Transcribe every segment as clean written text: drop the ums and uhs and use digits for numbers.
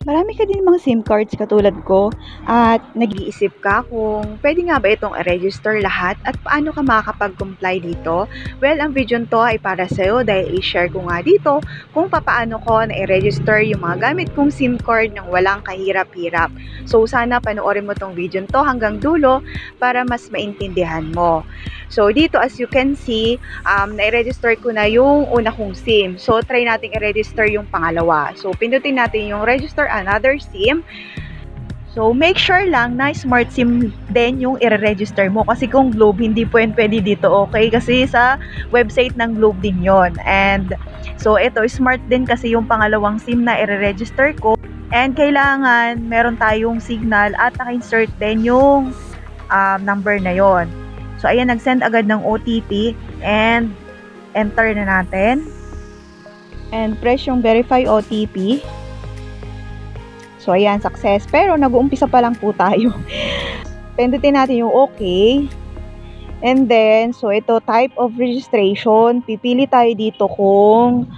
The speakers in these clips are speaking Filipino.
Marami ka din mga SIM cards katulad ko at nag-iisip ka kung pwede nga ba itong i-register lahat at paano ka makakapag-comply dito? Well, ang video to ay para sa'yo dahil i-share ko nga dito kung paano ko na i-register yung mga gamit kong SIM card nang walang kahirap-hirap. So, sana panoorin mo tong video to hanggang dulo para mas maintindihan mo. So, dito as you can see, na-register ko na yung una kong SIM. So, try natin i-register yung pangalawa. So, pindutin natin yung register another SIM. So, make sure lang na smart SIM din yung i-register mo. Kasi kung Globe, hindi po yan pwede dito, okay? Kasi sa website ng Globe din yon. And, so, ito, smart din kasi yung pangalawang SIM na i-register ko. And, kailangan meron tayong signal at naka-insert din yung number na yon. So, ayan, nag-send agad ng OTP and enter na natin. And press yung verify OTP. So, ayan, success. Pero, nag-uumpisa pa lang po tayo. Pindutin natin yung okay. And then, so ito, type of registration. Pipili tayo dito kung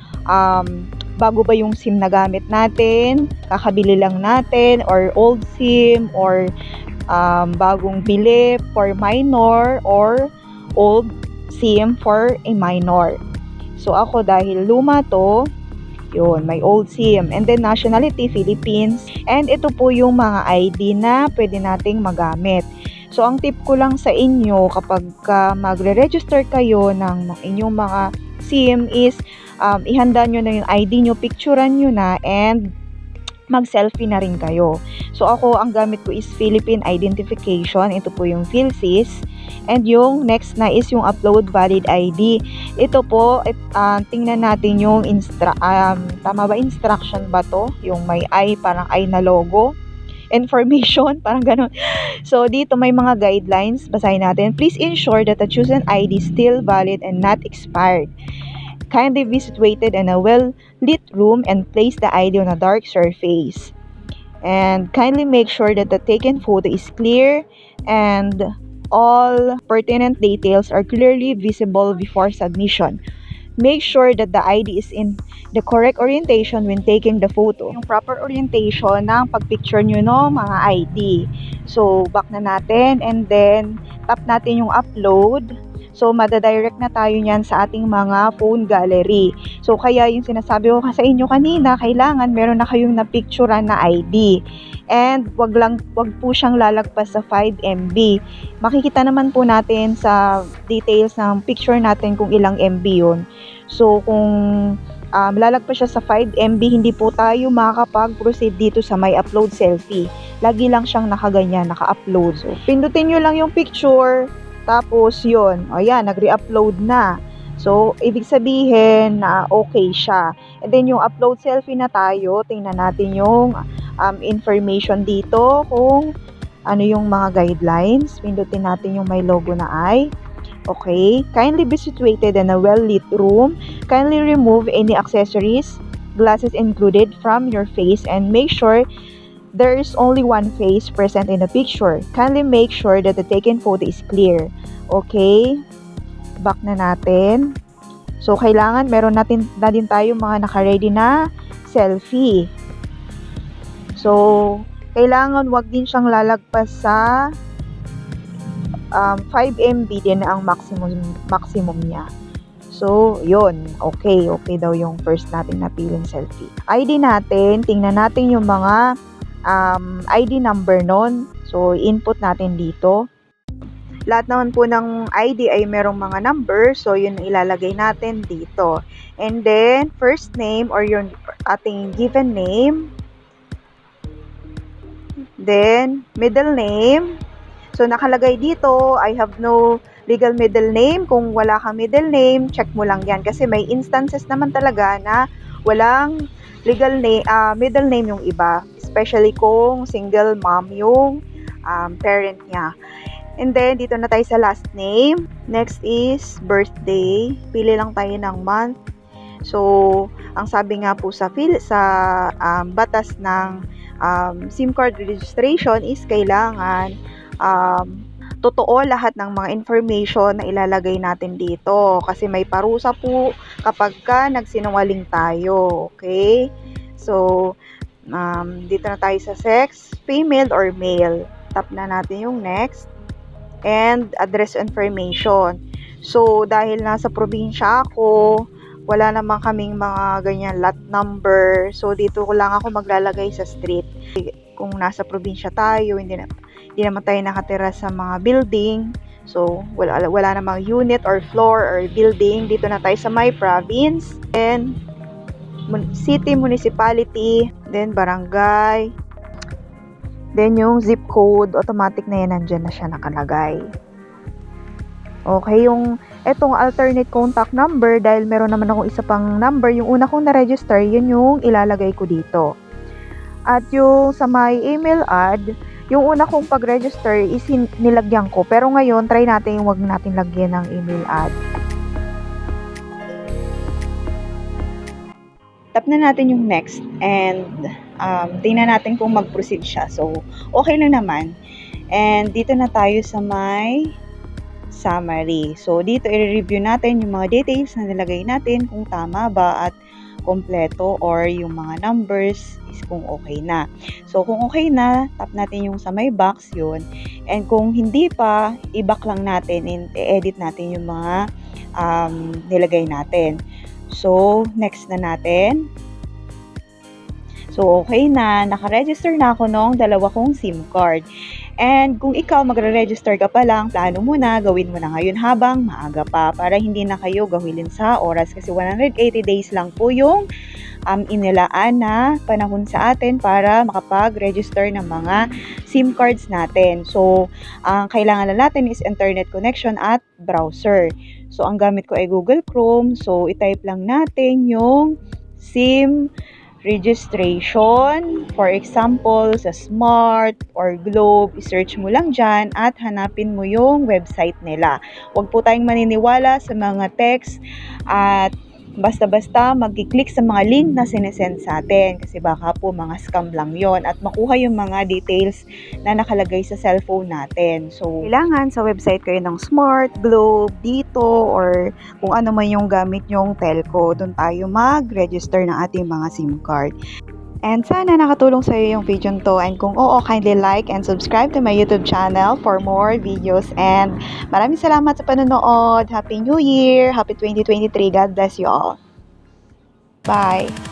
bago ba yung SIM na gamit natin, kakabili lang natin, or old SIM, or bagong bili for minor, or old SIM for a minor. So, ako dahil luma to, yun, may old SIM. And then, nationality, Philippines. And ito po yung mga ID na pwede nating magamit. So, ang tip ko lang sa inyo kapag magre-register kayo ng inyong mga SIM is ihanda nyo na yung ID nyo, picturean nyo na, and mag-selfie na rin kayo. So, ako, ang gamit ko is Philippine Identification. Ito po yung PhilSys. And yung next na is yung upload valid ID. Ito po, tingnan natin yung tama ba, instruction ba to? Yung may I, parang I na logo. Information, parang ganun. So, dito may mga guidelines. Basahin natin. Please ensure that the chosen ID is still valid and not expired. Kindly be situated in a well-lit room and place the ID on a dark surface. And kindly make sure that the taken photo is clear and all pertinent details are clearly visible before submission. Make sure that the ID is in the correct orientation when taking the photo. Yung proper orientation ng pagpicture nyo no, mga ID. So, back na natin and then tap natin yung upload. So, madadirect na tayo niyan sa ating mga phone gallery. So, kaya yung sinasabi ko sa inyo kanina, kailangan meron na kayong na-picturean na ID. And, wag po siyang lalagpas sa 5 MB. Makikita naman po natin sa details ng picture natin kung ilang MB yun. So, kung lalagpas siya sa 5 MB, hindi po tayo makakapag-proceed dito sa may upload selfie. Lagi lang siyang nakaganyan, naka-upload. So, pindutin nyo lang yung picture. Tapos, yun. O yan, nag-re-upload na. So, ibig sabihin na okay siya. And then, yung upload selfie na tayo, tingnan natin yung information dito kung ano yung mga guidelines. Pindutin natin yung may logo na I. Okay. Kindly be situated in a well-lit room. Kindly remove any accessories, glasses included, from your face and make sure there is only one face present in the picture. Kindly make sure that the taken photo is clear. Okay? Back na natin. So, kailangan meron na din tayo mga naka-ready na selfie. So, kailangan wag din siyang lalagpas sa 5 MB din ang maximum niya. So, yun. Okay. Okay daw yung first nating napiling selfie. ID natin, tingnan natin yung mga ID number nun. So, input natin dito. Lahat naman po ng ID ay merong mga number. So, yun ilalagay natin dito. And then, first name or yung ating given name. Then, middle name. So, nakalagay dito, I have no legal middle name. Kung wala kang middle name, check mo lang yan. Kasi may instances naman talaga na walang legal name, middle name yung iba. Especially kung single mom yung parent niya. And then, dito na tayo sa last name. Next is birthday. Pili lang tayo ng month. So, ang sabi nga po sa batas ng SIM card registration is kailangan totoo lahat ng mga information na ilalagay natin dito. Kasi may parusa po kapag ka nagsinungaling tayo. Okay? So, Dito na tayo sa sex, female or male. Tap na natin yung next. And address information. So, dahil nasa probinsya ako, wala naman kaming mga ganyan lot number. So, dito ko lang ako maglalagay sa street. Kung nasa probinsya tayo, hindi naman tayo nakatira sa mga building. So, wala namang unit or floor or building. Dito na tayo sa my province. Then, city, municipality, then barangay. Then, yung zip code, automatic na yan, nandyan na siya nakalagay. Okay, etong alternate contact number, dahil meron naman akong isa pang number, yung una kong na-register, yun yung ilalagay ko dito. At yung sa my email ad, yung una kong pag-register is nilagyan ko. Pero ngayon, try natin yung wag natin lagyan ng email ad. Tap na natin yung next and tingnan natin kung mag-proceed siya. So, okay lang naman. And dito na tayo sa my summary. So, dito i-review natin yung mga details na nilagay natin kung tama ba at kompleto or yung mga numbers is kung okay na. So, kung okay na, tap natin yung sa may box yun. And kung hindi pa, i-back lang natin and i-edit natin yung mga nilagay natin. So, next na natin. So, okay na. Naka-register na ako nung dalawa kong SIM card. And kung ikaw magre-register ka pa lang, plano mo na, gawin mo na ngayon habang maaga pa para hindi na kayo gawilin sa oras kasi 180 days lang po yung inilaan na panahon sa atin para makapag-register ng mga SIM cards natin. So, ang kailangan lang natin is internet connection at browser. So, ang gamit ko ay Google Chrome. So, itype lang natin yung SIM registration. For example, sa Smart or Globe, i-search mo lang dyan at hanapin mo yung website nila. Huwag po tayong maniniwala sa mga text at basta-basta mag-click sa mga link na sinesend sa atin kasi baka po mga scam lang yon at makuha yung mga details na nakalagay sa cellphone natin. So, kailangan sa website kayo ng Smart, Globe, Dito, or kung ano man yung gamit yung telco. Doon tayo mag-register ng ating mga SIM card. And sana nakatulong sa iyo yung video to. And kung oo, kindly like and subscribe to my YouTube channel for more videos. And maraming salamat sa panonood. Happy New Year! Happy 2023! God bless you all! Bye!